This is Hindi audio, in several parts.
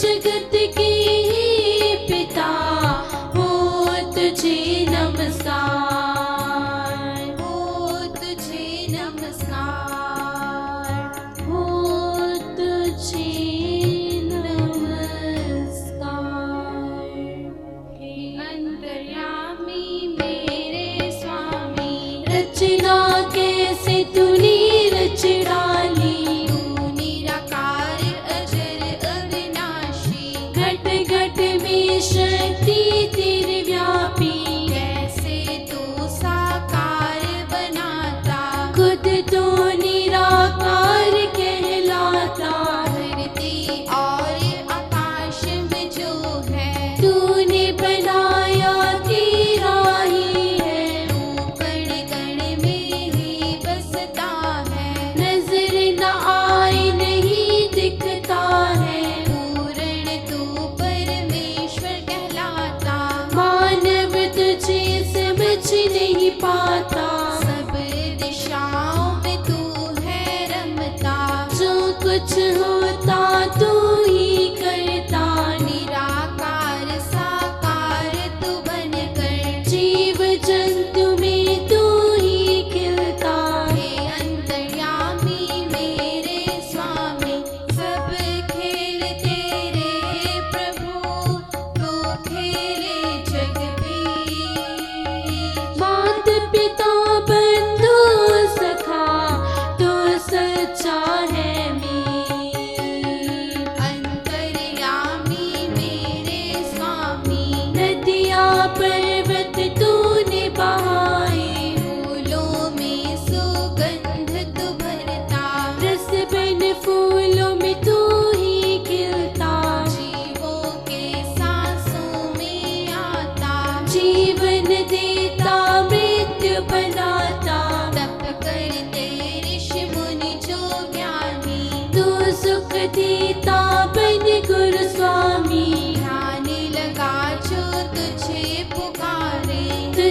जगत की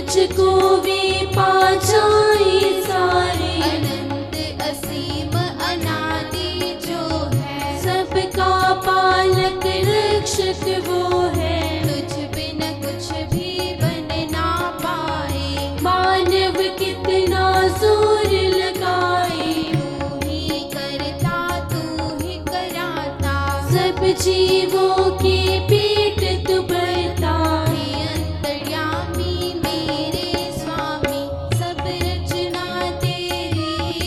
तुझको वे पा जाए सारे। अनंत असीम अनादि जो है, सबका पालक रक्षक वो है। तुझ बिन कुछ भी बन ना पाए। मानव कितना जोर लगाए, तू ही करता तू ही कराता, सब जीवों के पेट तू भरता। हे अंतर्यामी मेरे स्वामी, सब रचना तेरी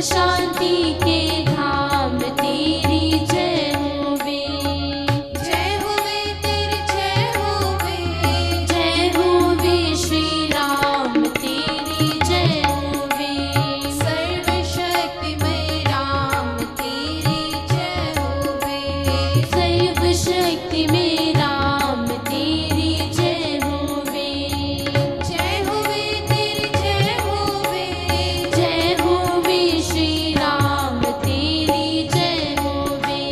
शांति के धाम तेरी जय होवे। जय होवे तेरी जय होवे। जय होवे श्री राम तेरी जय होवे। सर्वशक्तिमय राम तेरी जय होवे। सर्वशक्ति में राम तेरी जय होवे। जय होवे तेरी जय होवे। जय होवे श्री राम तेरी जय होवे।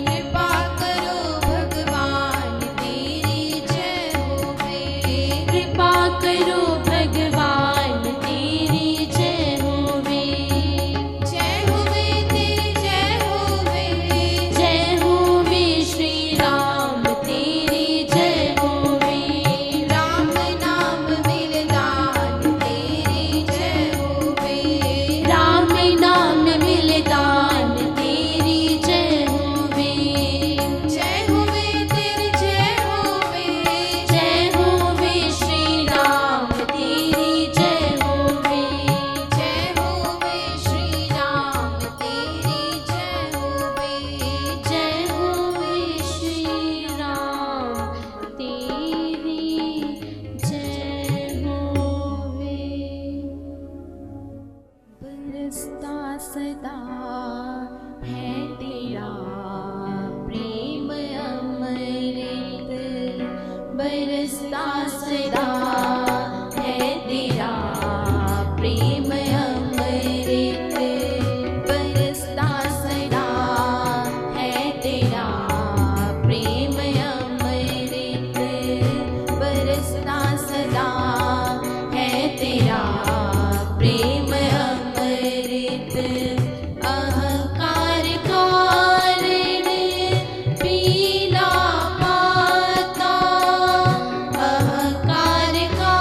कृपा करो भगवान तेरी जय होवे। कृपा करो भगवान तेरी जय होवे। जय होवे तेरी जय होवे। जय होवे श्री राम तेरी जय होवे। राम नाम मिलदान तेरी जय होवे। राम नाम मिलदान तेरी जय होवे। जय होवे तेरी जय होवे। जय होवे श्री राम तेरी जय होवे। जय होवे श्री राम तेरी जय होवे। जय होवे श्री राम तेरी जय होवे। बरसता सदा है तेरा प्रेम अमृत। बरसता सदा है तेरा प्रेम अमृत। बरसता सदा है तेरा प्रेम अमृत। बरसता सदा है तेरा प्रेम अमृत। अहंकार कारण पीला पाता। अहंकार कारण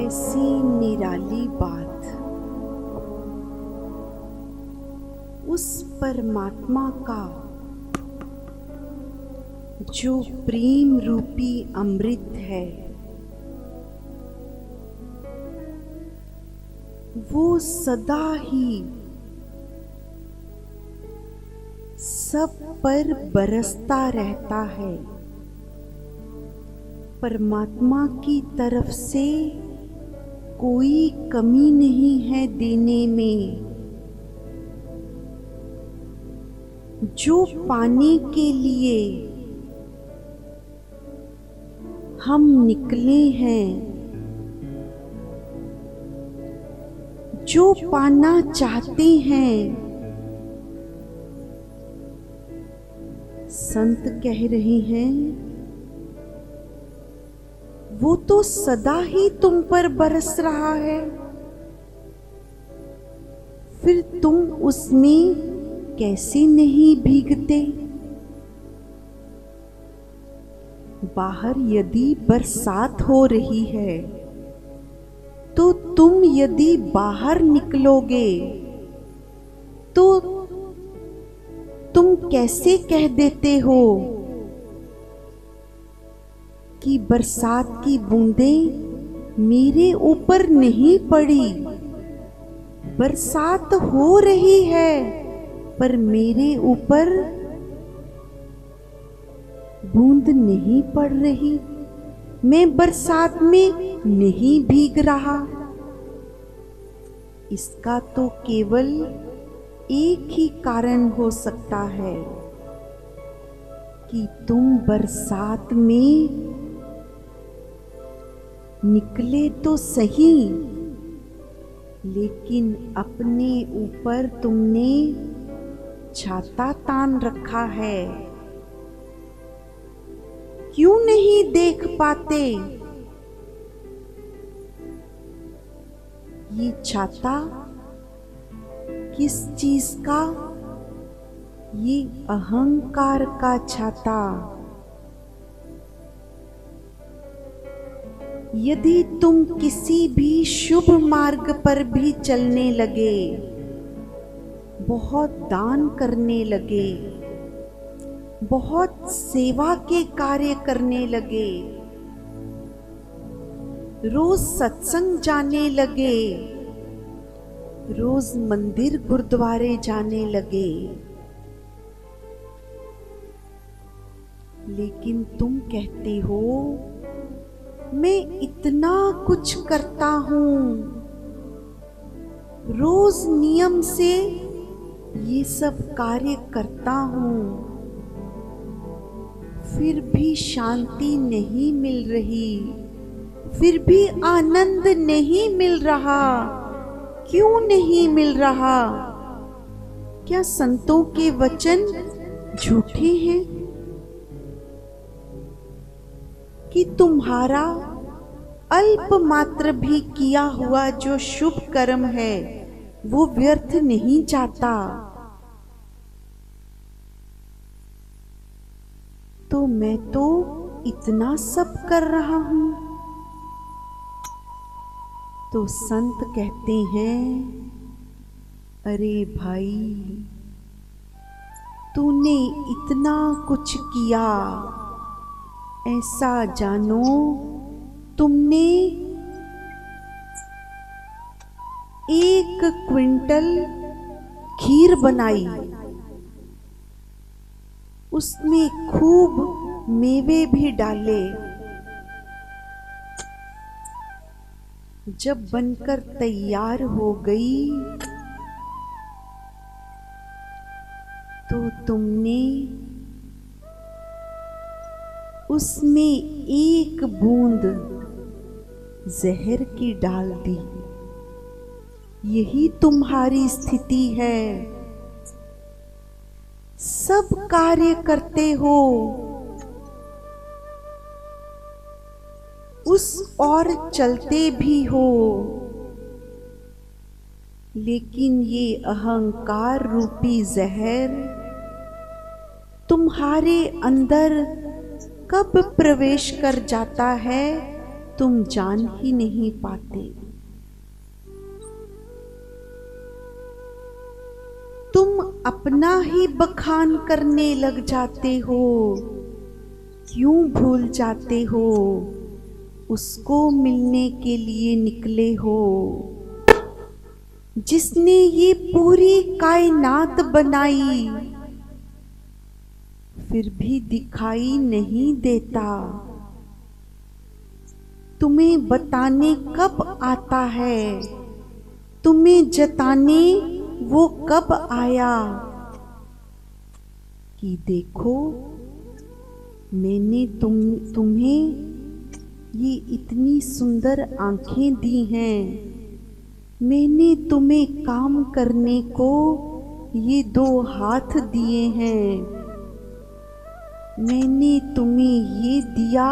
ऐसी निराली बात उस परमात्मा का जो प्रेम रूपी अमृत है, वो सदा ही सब पर बरसता रहता है। परमात्मा की तरफ से कोई कमी नहीं है देने में। जो पाने के लिए हम निकले हैं, जो पाना चाहते हैं, संत कह रहे हैं वो तो सदा ही तुम पर बरस रहा है, फिर तुम उसमें कैसे नहीं भीगते। बाहर यदि बरसात हो रही है तो तुम यदि बाहर निकलोगे तो तुम कैसे कह देते हो कि बरसात की बूंदें मेरे ऊपर नहीं पड़ी। बरसात हो रही है पर मेरे ऊपर बूंद नहीं पड़ रही, मैं बरसात में नहीं भीग रहा। इसका तो केवल एक ही कारण हो सकता है कि तुम बरसात में निकले तो सही, लेकिन अपने ऊपर तुमने छाता तान रखा है। क्यों नहीं देख पाते? ये छाता किस चीज का? ये अहंकार का छाता। यदि तुम किसी भी शुभ मार्ग पर भी चलने लगे, बहुत दान करने लगे, बहुत सेवा के कार्य करने लगे, रोज सत्संग जाने लगे, रोज मंदिर गुरुद्वारे जाने लगे, लेकिन तुम कहते हो मैं इतना कुछ करता हूं, रोज नियम से ये सब कार्य करता हूं, फिर भी शांति नहीं मिल रही, फिर भी आनंद नहीं मिल रहा। क्यों नहीं मिल रहा? क्या संतों के वचन झूठे हैं कि तुम्हारा अल्प मात्र भी किया हुआ जो शुभ कर्म है वो व्यर्थ नहीं जाता? तो मैं तो इतना सब कर रहा हूं। तो संत कहते हैं, अरे भाई, तूने इतना कुछ किया, ऐसा जानो तुमने 1 क्विंटल खीर बनाई, उसमें खूब मेवे भी डाले, जब बनकर तैयार हो गई तो तुमने उसमें 1 बूंद जहर की डाल दी। यही तुम्हारी स्थिति है। सब कार्य करते हो, उस और चलते भी हो, लेकिन ये अहंकार रूपी जहर तुम्हारे अंदर कब प्रवेश कर जाता है तुम जान ही नहीं पाते। तुम अपना ही बखान करने लग जाते हो, क्यों भूल जाते हो उसको मिलने के लिए निकले हो, जिसने ये पूरी कायनात बनाई, फिर भी दिखाई नहीं देता। तुम्हें बताने कब आता है, तुम्हें जताने वो कब आया, कि देखो मैंने तुम्हें ये इतनी सुंदर आंखें दी हैं, मैंने तुम्हें काम करने को ये 2 हाथ दिए हैं, मैंने तुम्हें ये दिया,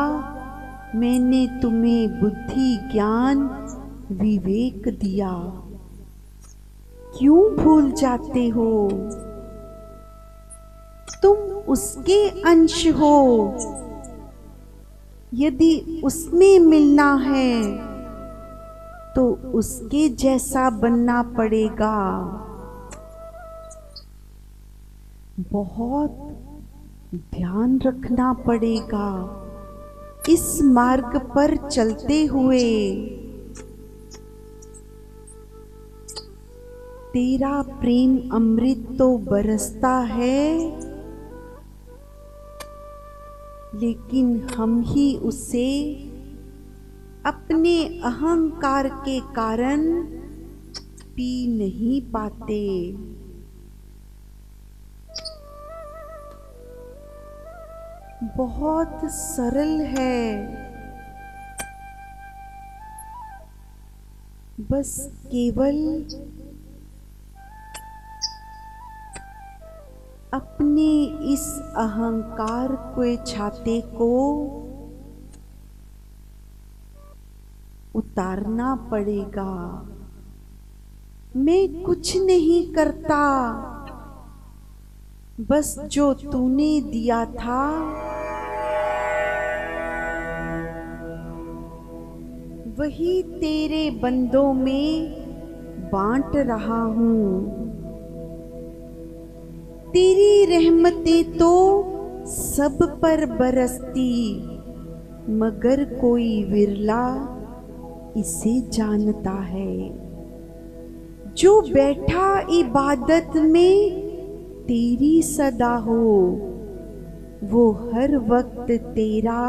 मैंने तुम्हें बुद्धि ज्ञान विवेक दिया, क्यों भूल जाते हो? तुम उसके अंश हो, यदि उसमें मिलना है तो उसके जैसा बनना पड़ेगा। बहुत ध्यान रखना पड़ेगा इस मार्ग पर चलते हुए। तेरा प्रेम अमृत तो बरसता है, लेकिन हम ही उसे अपने अहंकार के कारण पी नहीं पाते। बहुत सरल है, बस केवल अपने इस अहंकार के छाते को उतारना पड़ेगा। मैं कुछ नहीं करता, बस जो तूने दिया था वही तेरे बंदों में बांट रहा हूँ। तेरी रहमतें तो सब पर बरसती, मगर कोई विरला इसे जानता है। जो बैठा इबादत में तेरी सदा हो, वो हर वक्त तेरा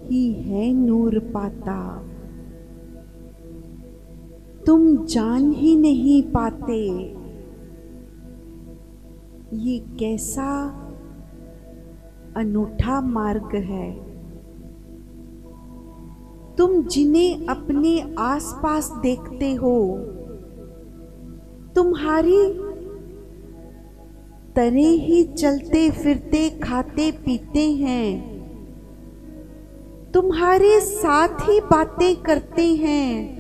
ही है नूर पाता। तुम जान ही नहीं पाते ये कैसा अनूठा मार्ग है। तुम जिन्हें अपने आसपास देखते हो, तुम्हारी तरह ही चलते फिरते खाते पीते हैं, तुम्हारे साथ ही बातें करते हैं।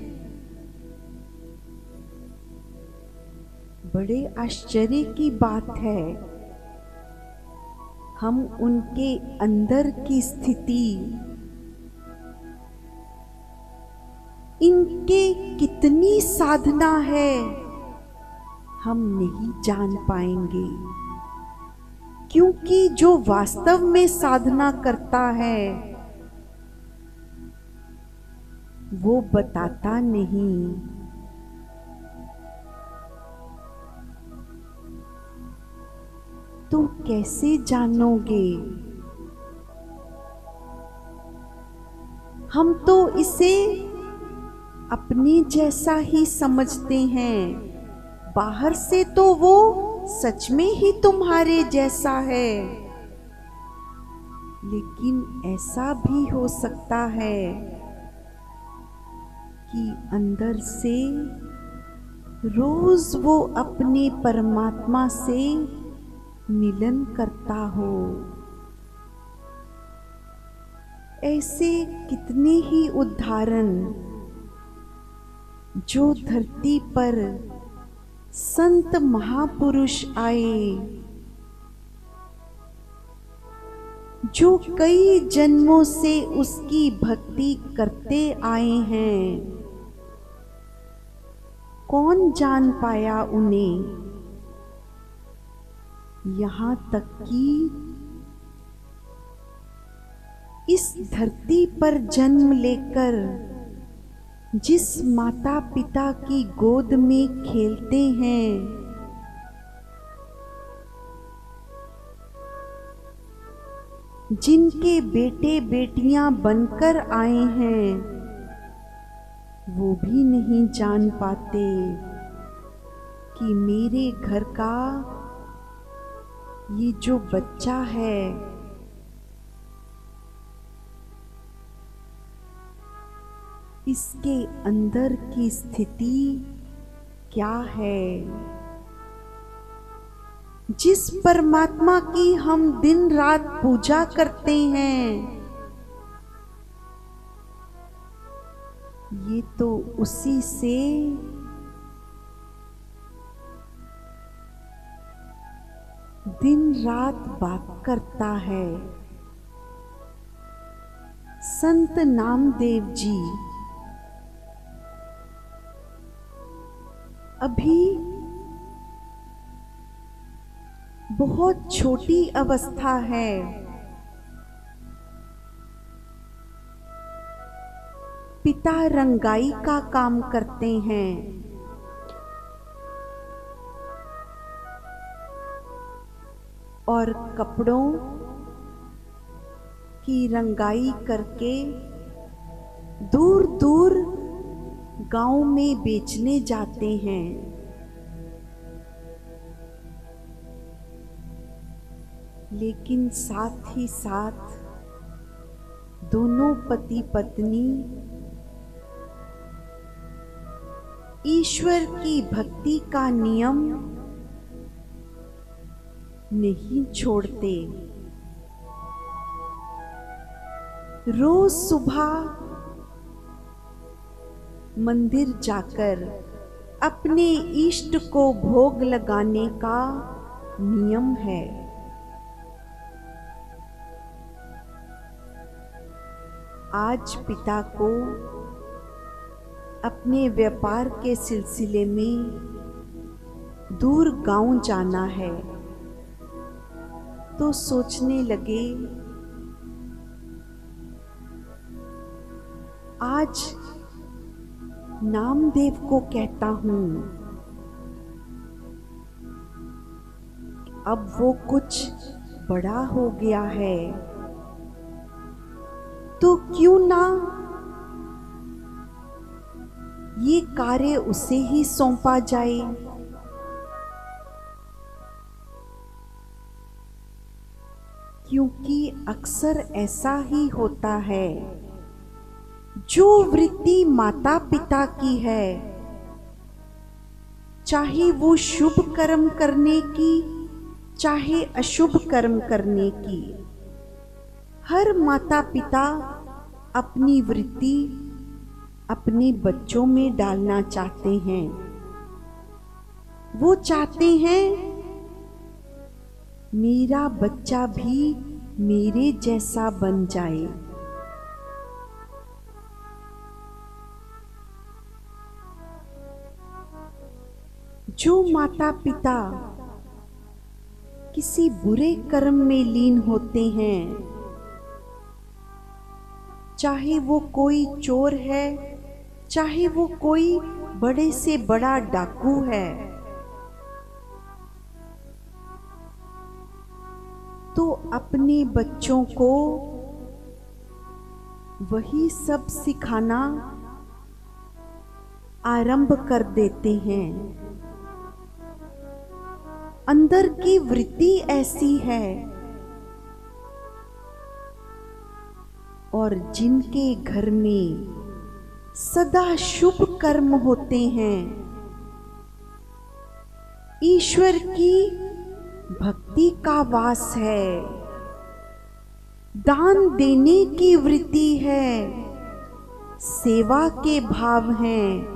बड़े आश्चर्य की बात है, हम उनके अंदर की स्थिति, इनके कितनी साधना है हम नहीं जान पाएंगे, क्योंकि जो वास्तव में साधना करता है वो बताता नहीं। तो कैसे जानोगे? हम तो इसे अपने जैसा ही समझते हैं, बाहर से तो वो सच में ही तुम्हारे जैसा है, लेकिन ऐसा भी हो सकता है कि अंदर से रोज वो अपने परमात्मा से मिलन करता हो। ऐसे कितने ही उदाहरण जो धरती पर संत महापुरुष आए, जो कई जन्मों से उसकी भक्ति करते आए हैं, कौन जान पाया उन्हें? यहाँ तक कि इस धरती पर जन्म लेकर जिस माता पिता की गोद में खेलते हैं, जिनके बेटे बेटियां बनकर आए हैं, वो भी नहीं जान पाते कि मेरे घर का ये जो बच्चा है, इसके अंदर की स्थिति क्या है। जिस परमात्मा की हम दिन रात पूजा करते हैं, ये तो उसी से दिन रात बात करता है। संत नामदेव जी अभी बहुत छोटी अवस्था है, पिता रंगाई का काम करते हैं। और कपड़ों की रंगाई करके दूर दूर गांव में बेचने जाते हैं। लेकिन साथ ही साथ दोनों पति पत्नी ईश्वर की भक्ति का नियम नहीं छोड़ते। रोज सुबह मंदिर जाकर अपने इष्ट को भोग लगाने का नियम है। आज पिता को अपने व्यापार के सिलसिले में दूर गांव जाना है, तो सोचने लगे आज नामदेव को कहता हूं, अब वो कुछ बड़ा हो गया है, तो क्यों ना ये कार्य उसे ही सौंपा जाए। क्योंकि अक्सर ऐसा ही होता है, जो वृत्ति माता पिता की है, चाहे वो शुभ कर्म करने की चाहे अशुभ कर्म करने की, हर माता पिता अपनी वृत्ति अपने बच्चों में डालना चाहते हैं। वो चाहते हैं मेरा बच्चा भी मेरे जैसा बन जाए। जो माता पिता किसी बुरे कर्म में लीन होते हैं, चाहे वो कोई चोर है, चाहे वो कोई बड़े से बड़ा डाकू है, तो अपने बच्चों को वही सब सिखाना आरंभ कर देते हैं। अंदर की वृत्ति ऐसी है। और जिनके घर में सदा शुभ कर्म होते हैं, ईश्वर की भक्ति का वास है, दान देने की वृत्ति है, सेवा के भाव हैं,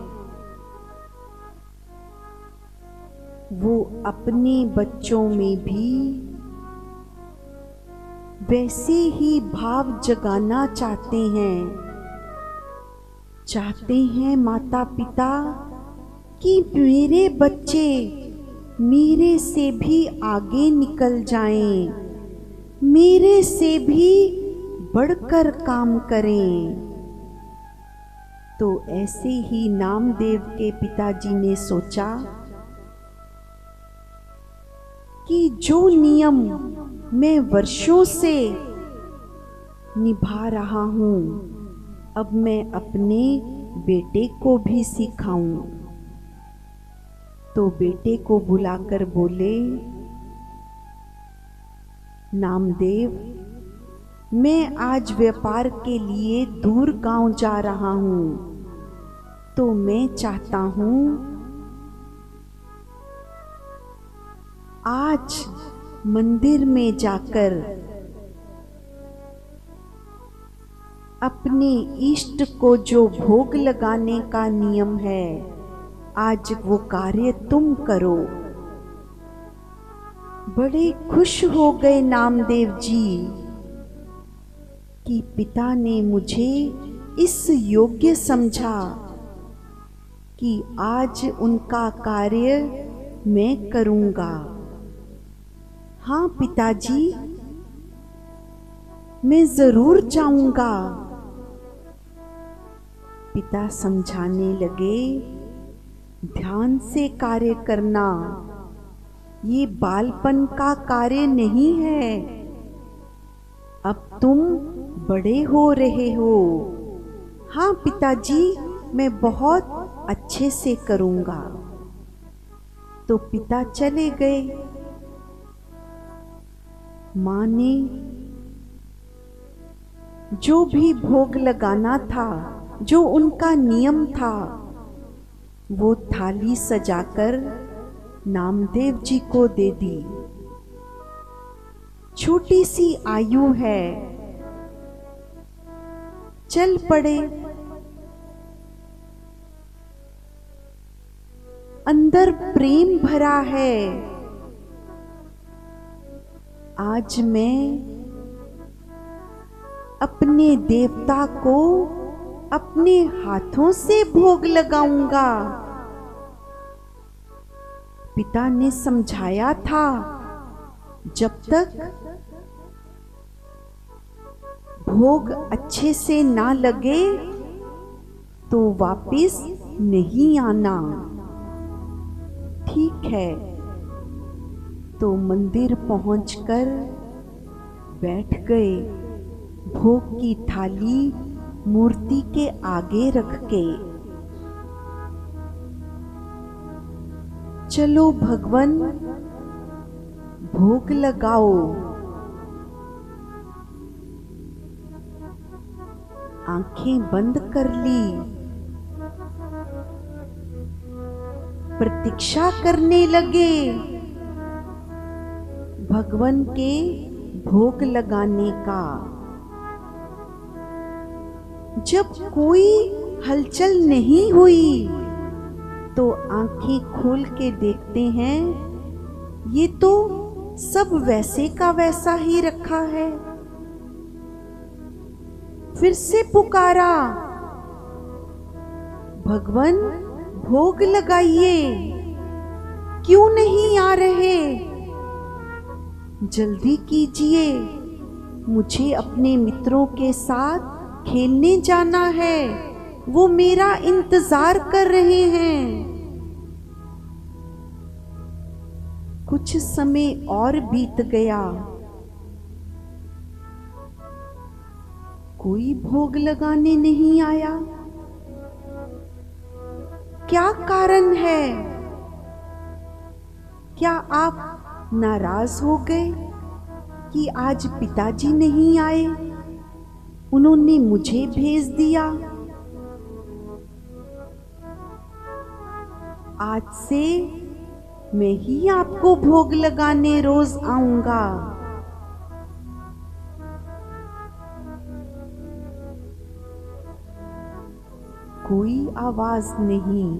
वो अपने बच्चों में भी वैसे ही भाव जगाना चाहते हैं माता पिता कि मेरे बच्चे मेरे से भी आगे निकल जाएं, मेरे से भी बढ़कर काम करें। तो ऐसे ही नामदेव के पिताजी ने सोचा कि जो नियम मैं वर्षों से निभा रहा हूं, अब मैं अपने बेटे को भी सिखाऊं। तो बेटे को बुलाकर बोले, नामदेव, मैं आज व्यापार के लिए दूर गांव जा रहा हूं, तो मैं चाहता हूं आज मंदिर में जाकर अपने इष्ट को जो भोग लगाने का नियम है, आज वो कार्य तुम करो। बड़े खुश हो गए नामदेव जी कि पिता ने मुझे इस योग्य समझा कि आज उनका कार्य मैं करूंगा। हाँ पिताजी, मैं जरूर जाऊंगा। पिता समझाने लगे, ध्यान से कार्य करना, ये बालपन का कार्य नहीं है। अब तुम बड़े हो रहे हो। हाँ पिताजी, मैं बहुत अच्छे से करूंगा। तो पिता चले गए। माँ ने जो भी भोग लगाना था, जो उनका नियम था, वो थाली सजाकर नामदेव जी को दे दी। छोटी सी आयु है, चल पड़े। अंदर प्रेम भरा है। आज मैं अपने देवता को अपने हाथों से भोग लगाऊंगा। पिता ने समझाया था, जब तक भोग अच्छे से ना लगे तो वापिस नहीं आना। ठीक है। तो मंदिर पहुंचकर बैठ गए, भोग की थाली मूर्ति के आगे रख के। चलो भगवन, भोग लगाओ। आंखें बंद कर ली, प्रतीक्षा करने लगे भगवन के भोग लगाने का। जब कोई हलचल नहीं हुई तो आंखें खोल के देखते हैं, ये तो सब वैसे का वैसा ही रखा है। फिर से पुकारा, भगवन भोग लगाइए, क्यों नहीं आ रहे? जल्दी कीजिए, मुझे अपने मित्रों के साथ खेलने जाना है, वो मेरा इंतजार कर रहे हैं। कुछ समय और बीत गया, कोई भोग लगाने नहीं आया। क्या कारण है? क्या आप नाराज हो गए कि आज पिताजी नहीं आए, उन्होंने मुझे भेज दिया? आज से मैं ही आपको भोग लगाने रोज आऊंगा। कोई आवाज नहीं,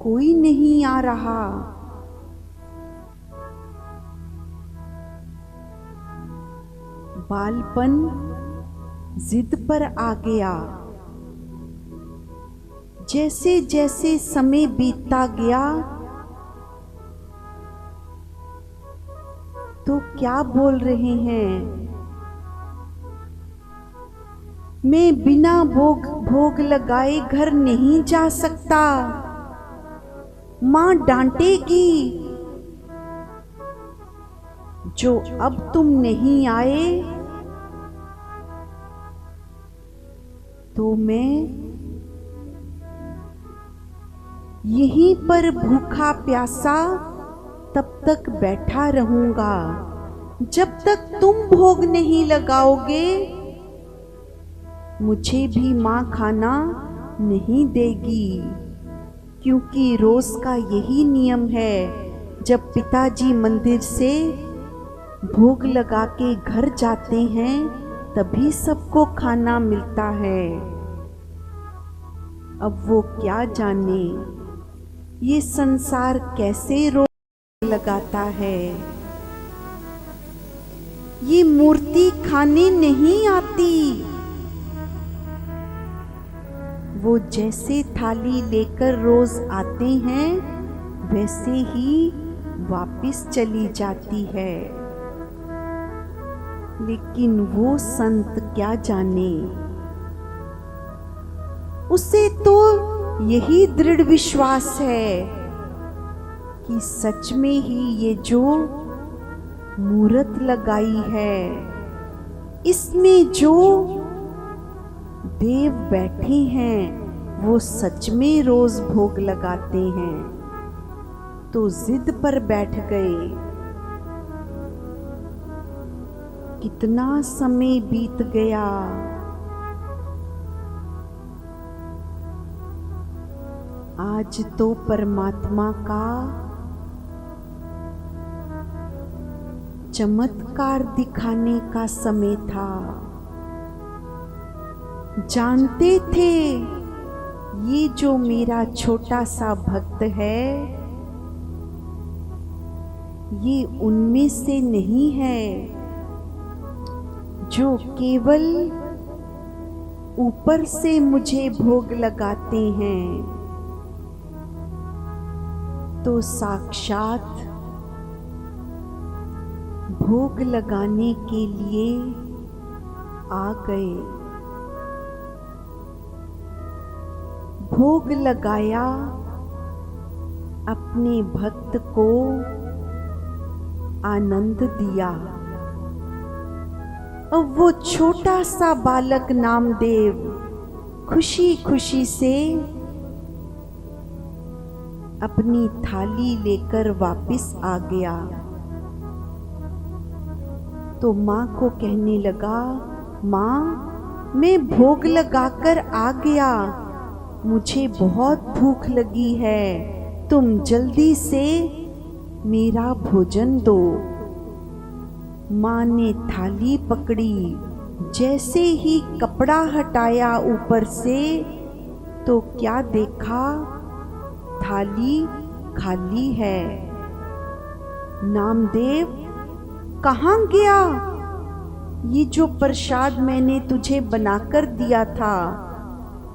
कोई नहीं आ रहा। बालपन जिद पर आ गया। जैसे जैसे समय बीतता गया तो क्या बोल रहे हैं, मैं बिना भोग लगाए घर नहीं जा सकता, मां डांटेगी। जो अब तुम नहीं आए तो मैं यहीं पर भूखा प्यासा तब तक बैठा रहूंगा जब तक तुम भोग नहीं लगाओगे। मुझे भी मां खाना नहीं देगी, क्योंकि रोज का यही नियम है, जब पिताजी मंदिर से भोग लगा के घर जाते हैं तभी सबको खाना मिलता है। अब वो क्या जाने ये संसार कैसे रोग लगाता है। ये मूर्ति खाने नहीं आती, वो जैसे थाली लेकर रोज आते हैं वैसे ही वापिस चली जाती है। लेकिन वो संत क्या जाने, उसे तो यही दृढ़ विश्वास है कि सच में ही ये जो मूर्त लगाई है इसमें जो देव बैठे हैं वो सच में रोज भोग लगाते हैं। तो जिद पर बैठ गए। कितना समय बीत गया। आज तो परमात्मा का चमत्कार दिखाने का समय था। जानते थे ये जो मेरा छोटा सा भक्त है ये उनमें से नहीं है जो केवल ऊपर से मुझे भोग लगाते हैं, तो साक्षात भोग लगाने के लिए आ गए। भोग लगाया, अपने भक्त को आनंद दिया। अब वो छोटा सा बालक नामदेव खुशी खुशी से अपनी थाली लेकर वापस आ गया। तो माँ को कहने लगा, माँ मैं भोग लगाकर आ गया, मुझे बहुत भूख लगी है, तुम जल्दी से मेरा भोजन दो। माँ ने थाली पकड़ी, जैसे ही कपड़ा हटाया ऊपर से तो क्या देखा, थाली खाली है। नामदेव कहाँ गया ये जो प्रसाद मैंने तुझे बनाकर दिया था?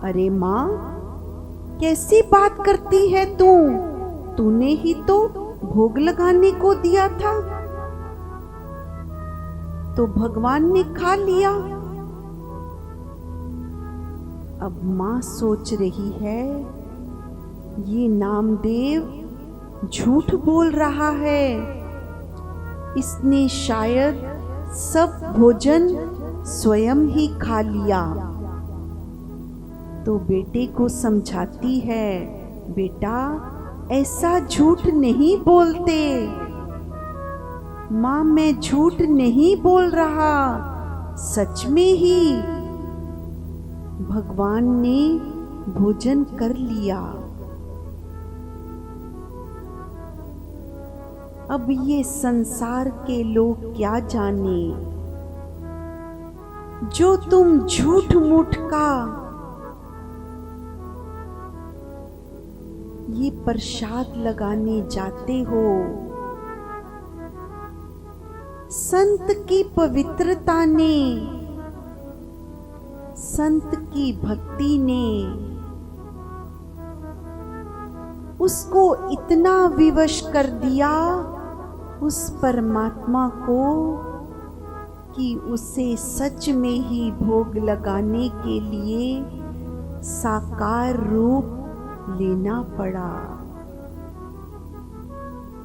अरे माँ कैसी बात करती है तू, तूने ही तो भोग लगाने को दिया था, तो भगवान ने खा लिया। अब माँ सोच रही है ये नामदेव झूठ बोल रहा है, इसने शायद सब भोजन स्वयं ही खा लिया। तो बेटे को समझाती है, बेटा ऐसा झूठ नहीं बोलते, माँ मैं झूठ नहीं बोल रहा, सच में ही भगवान ने भोजन कर लिया। अब ये संसार के लोग क्या जाने, जो तुम झूठ मूठ का ये प्रसाद लगाने जाते हो, संत की पवित्रता ने, संत की भक्ति ने उसको इतना विवश कर दिया उस परमात्मा को कि उसे सच में ही भोग लगाने के लिए साकार रूप लेना पड़ा।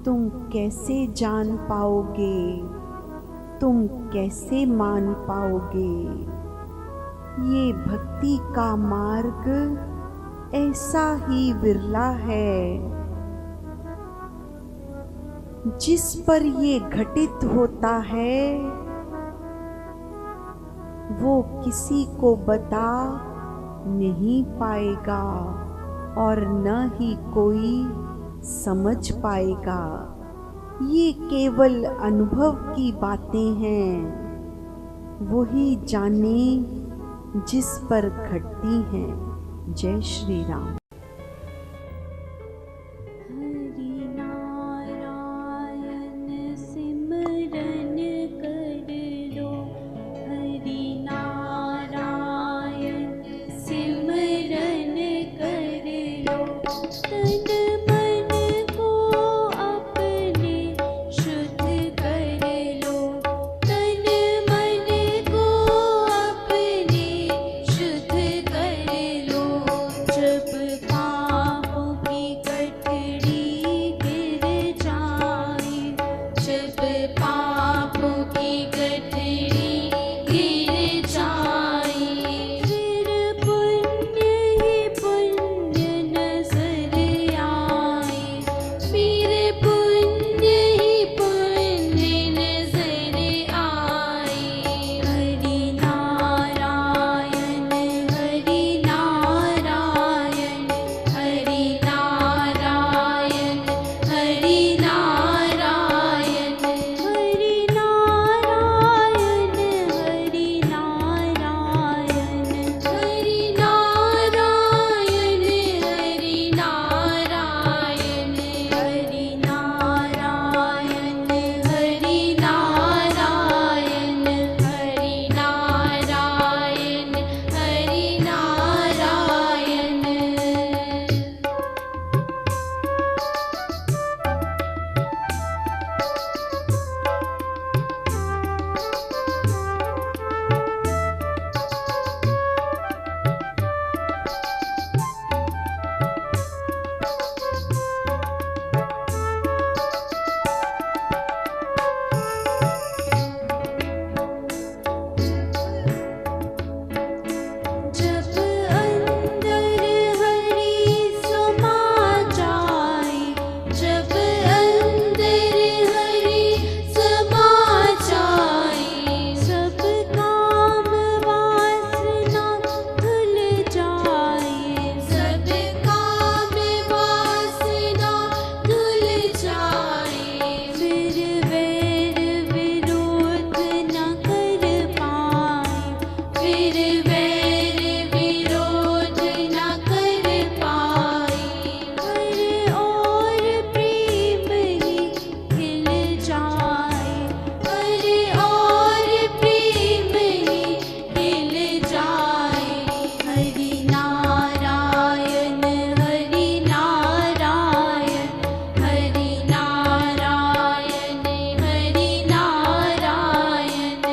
तुम कैसे जान पाओगे, तुम कैसे मान पाओगे? ये भक्ति का मार्ग ऐसा ही विरला है जिस पर ये घटित होता है वो किसी को बता नहीं पाएगा और न ही कोई समझ पाएगा। ये केवल अनुभव की बातें हैं, वही जाने जिस पर घटती हैं। जय श्री राम। हरि नारायण सिमरन कर लो, हरि नारायण सिमरन कर लो। तन मन को अपने शुद्ध कर लो, तन मन को अपने शुद्ध कर लो। जब पापों की गठरी गिर जाए, जब पापों की गठरी गिर जाए, फिर पुण्य ही पुण्य नजर आए, फिर पुण्य ही पुण्य नजर आए। हरि नारायण हरि नारायण हरि नारायण हरि नारायण हरि नारायण हरि नारायण हरि नारायण हरि नारायण हरि नारायण हरि नारायण हरि नारायण हरि जब अंदर हरि समा जाए, जब अंदर हरि समा जाए, सब काम वासना धुल जाए, सब काम वासना धुल जाए। फिर वैर विरोध न कर पाए, फिर वैर विरोध न कर पाए। हर और प्रेम ही खिल जाए, हर और प्रेम ही खिल जाए। हरि नारायण हरि नारायण हरि नारायण हरि नारायण।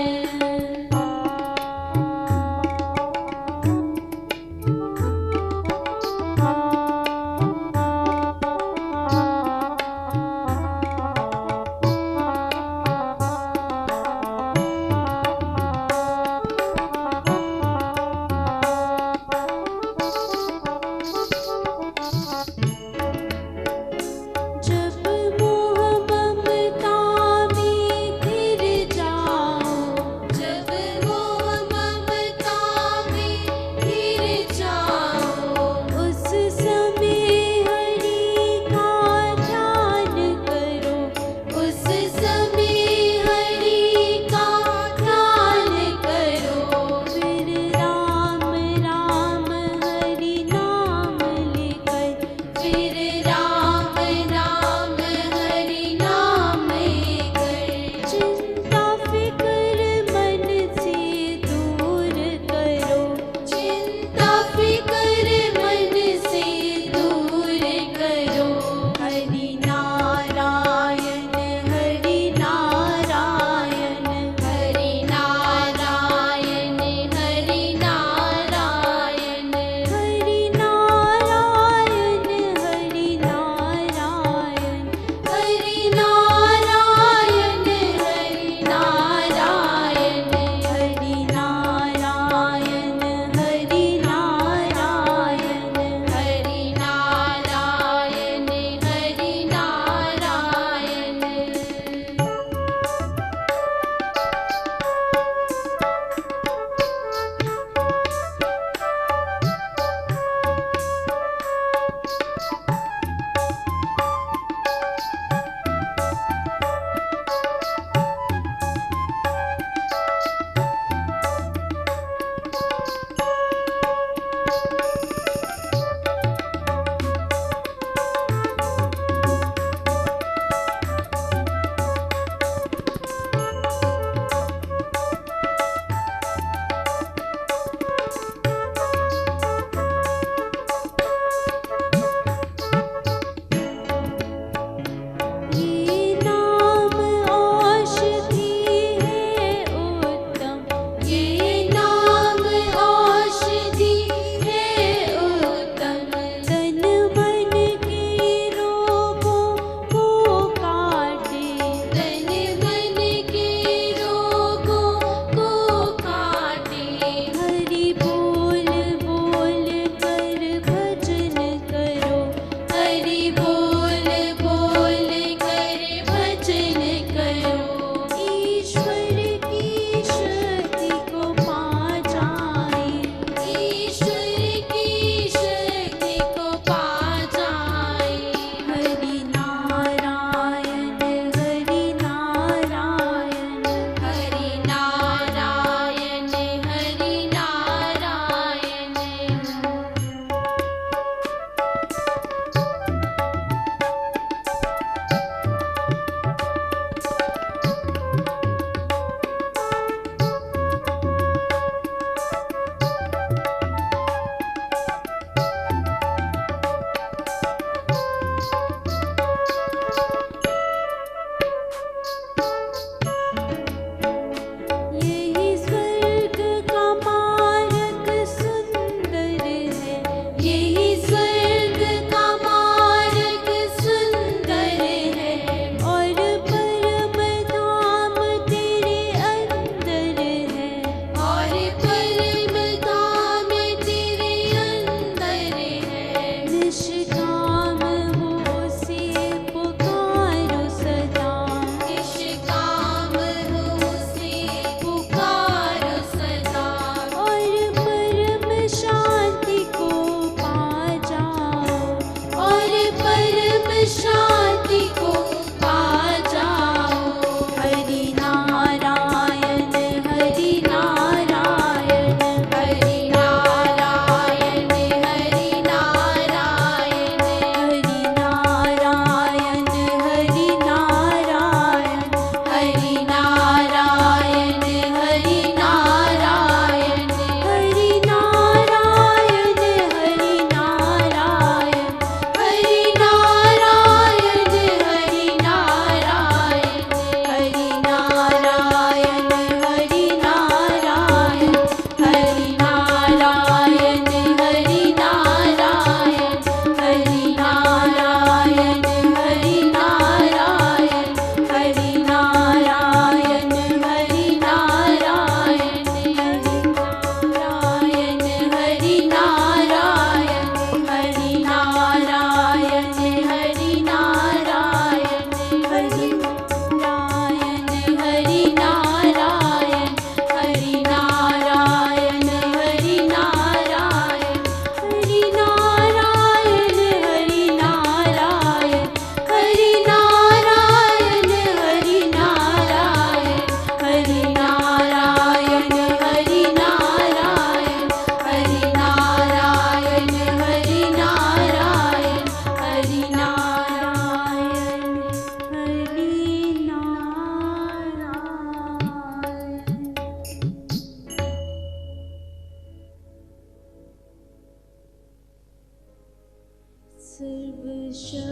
सर्वशक्तिमते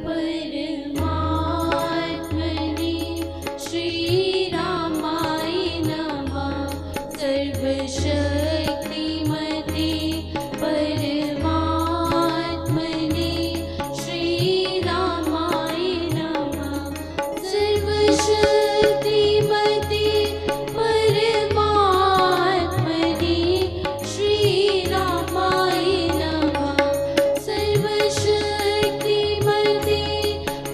परमात्मने श्रीरामाय नमः। सर्वशक्तिमते परमात्मने श्रीरामाय नमः। सर्वशक्तिमते परमात्मने श्रीरामाय नमः। सर्वशक्तिमते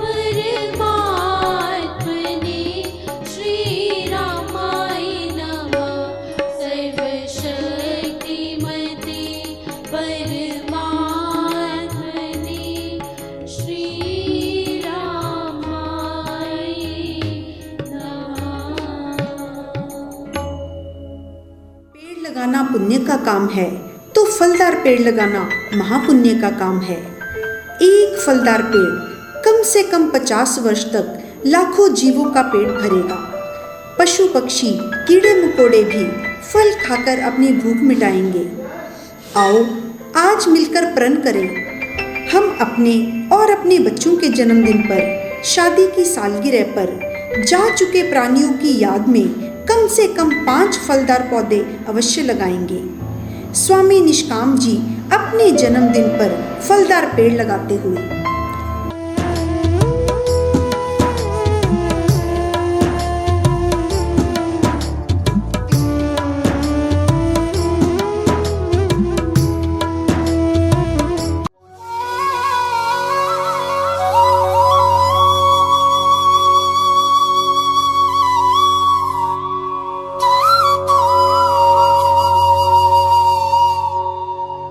परमात्मने श्रीरामाय नमः। सर्वशक्तिमते परमात्मने श्रीरामाय नमः। पेड़ लगाना पुण्य का काम है तो फलदार पेड़ लगाना महापुण्य का काम है। एक फलदार पेड़ कम से कम 50 वर्ष तक लाखों जीवों का पेट भरेगा। पशु पक्षी कीड़े मकोड़े भी फल खाकर अपनी भूख मिटाएंगे। आओ आज मिलकर प्रण करें, हम अपने और अपने बच्चों के जन्मदिन पर, शादी की सालगिरह पर जा चुके प्राणियों की याद में कम से कम 5 फलदार पौधे अवश्य लगाएंगे। स्वामी निष्काम जी अपने जन्मदिन पर फलदार पेड़ लगाते हुए